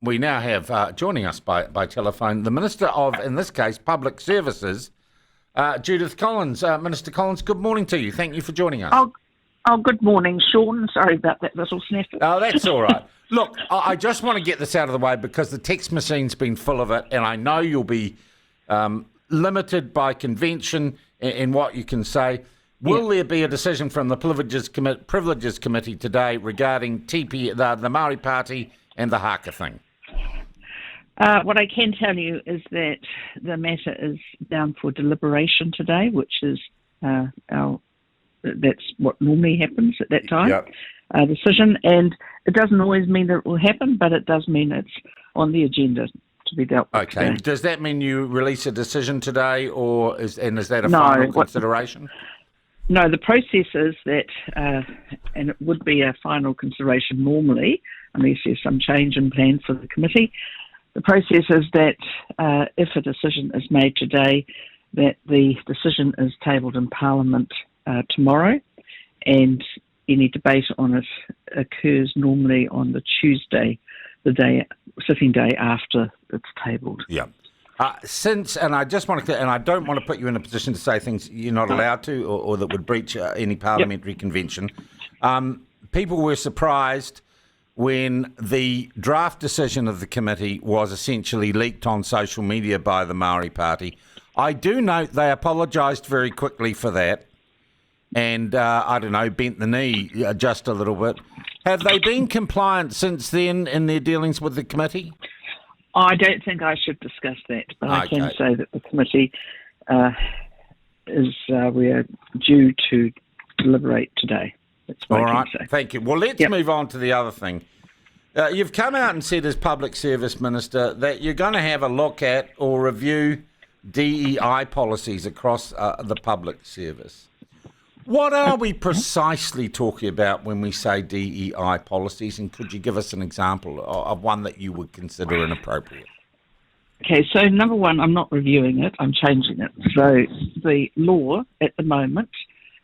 We now have joining us by telephone the Minister of, in this case, Public Services, Judith Collins. Minister Collins, good morning to you. Thank you for joining us. Oh, good morning, Sean. Sorry about that little snaffle. Oh, that's all right. Look, I just want to get this out of the way because the text machine's been full of it, and I know you'll be limited by convention in what you can say. Will there be a decision from the Privileges Committee today regarding TP, the Māori Party and the haka thing? What I can tell you is that the matter is down for deliberation today, which is that's what normally happens at that time. Yep. Decision, and it doesn't always mean that it will happen, but it does mean it's on the agenda to be dealt with. Okay. Today. Does that mean you release a decision today, or is that a final consideration? No, the process is that, and it would be a final consideration normally, unless there's some change in plan for the committee. The process is that if a decision is made today, that the decision is tabled in Parliament tomorrow, and any debate on it occurs normally on the Tuesday, sitting day after it's tabled. Yeah. And I just want to, and I don't want to put you in a position to say things you're not allowed to, or that would breach any parliamentary convention. People were surprised when the draft decision of the committee was essentially leaked on social media by the Māori Party. I do note they apologised very quickly for that, and bent the knee just a little bit. Have they been compliant since then in their dealings with the committee? I don't think I should discuss that, but I can say that the committee we're due to deliberate today. That's what All I right, can say. thank you. Well, let's move on to the other thing. You've come out and said as Public Service Minister that you're going to have a look at or review DEI policies across the public service. What are we precisely talking about when we say DEI policies, and could you give us an example of one that you would consider inappropriate? Okay, so number one, I'm not reviewing it, I'm changing it. So the law at the moment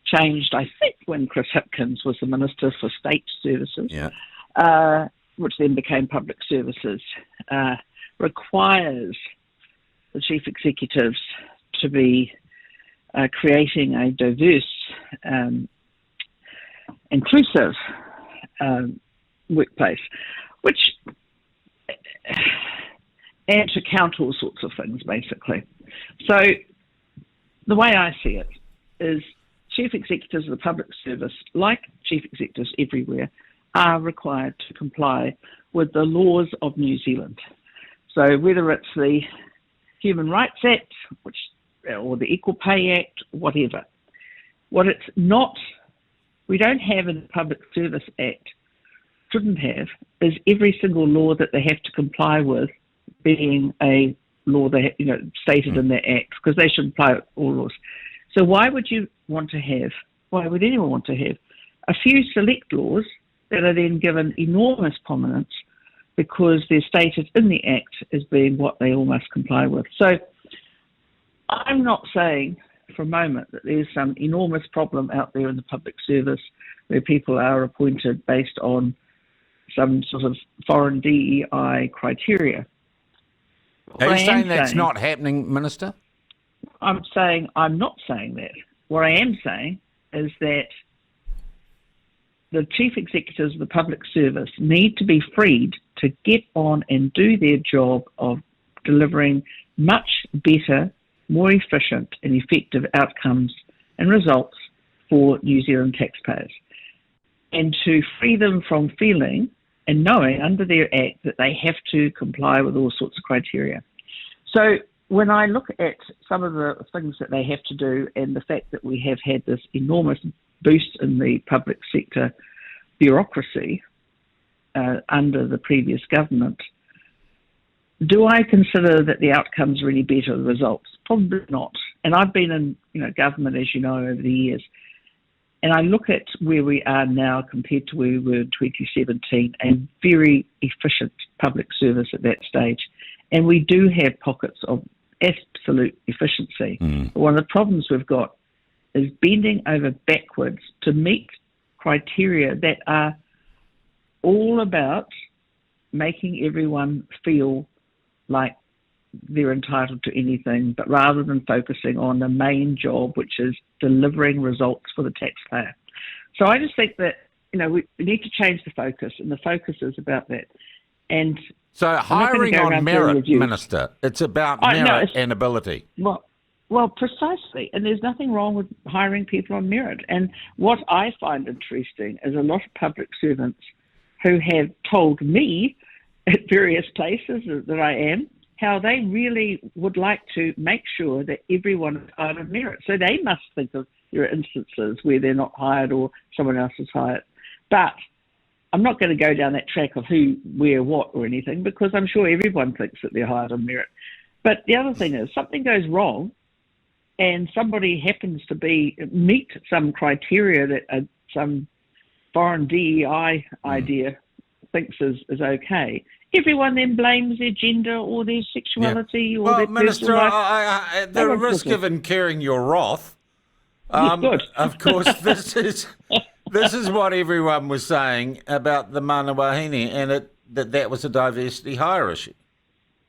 changed, I think, when Chris Hipkins was the Minister for State Services, which then became Public Services, requires the Chief Executives to be creating a diverse, inclusive workplace, and to count all sorts of things, basically. So the way I see it is Chief Executives of the public service, like Chief Executives everywhere, are required to comply with the laws of New Zealand. So whether it's the Human Rights Act, or the Equal Pay Act, whatever. What it's not, we don't have in the Public Service Act, shouldn't have, is every single law that they have to comply with being a law they stated in their act, because they should apply all laws. So why would anyone want to have a few select laws that are then given enormous prominence because they're stated in the act as being what they all must comply with? So I'm not saying for a moment that there's some enormous problem out there in the public service where people are appointed based on some sort of foreign DEI criteria. Are you saying that's not happening, Minister? I'm not saying that. What I am saying is that the Chief Executives of the public service need to be freed to get on and do their job of delivering much better, more efficient and effective outcomes and results for New Zealand taxpayers, and to free them from feeling and knowing under their act that they have to comply with all sorts of criteria. So when I look at some of the things that they have to do and the fact that we have had this enormous boost in the public sector bureaucracy under the previous government, do I consider that the outcomes are any better than the results? Probably not. And I've been in government, as you know, over the years, and I look at where we are now compared to where we were in 2017, and very efficient public service at that stage. And we do have pockets of absolute efficiency. But one of the problems we've got is bending over backwards to meet criteria that are all about making everyone feel like they're entitled to anything, but rather than focusing on the main job, which is delivering results for the taxpayer. So I just think that, we need to change the focus, and the focus is about that. And so hiring on merit, Minister, it's about merit and ability. Well, precisely. And there's nothing wrong with hiring people on merit. And what I find interesting is a lot of public servants who have told me at various places that I am, how they really would like to make sure that everyone is hired on merit. So they must think of there are instances where they're not hired or someone else is hired. But I'm not going to go down that track of who, where, what or anything, because I'm sure everyone thinks that they're hired on merit. But the other thing is, something goes wrong and somebody happens to meet some criteria that some foreign DEI idea thinks is okay. Everyone then blames their gender or their sexuality or their Minister, personal life. at the risk of incurring your wrath, of course, this is what everyone was saying about the mana wahine, and that was a diversity hire issue.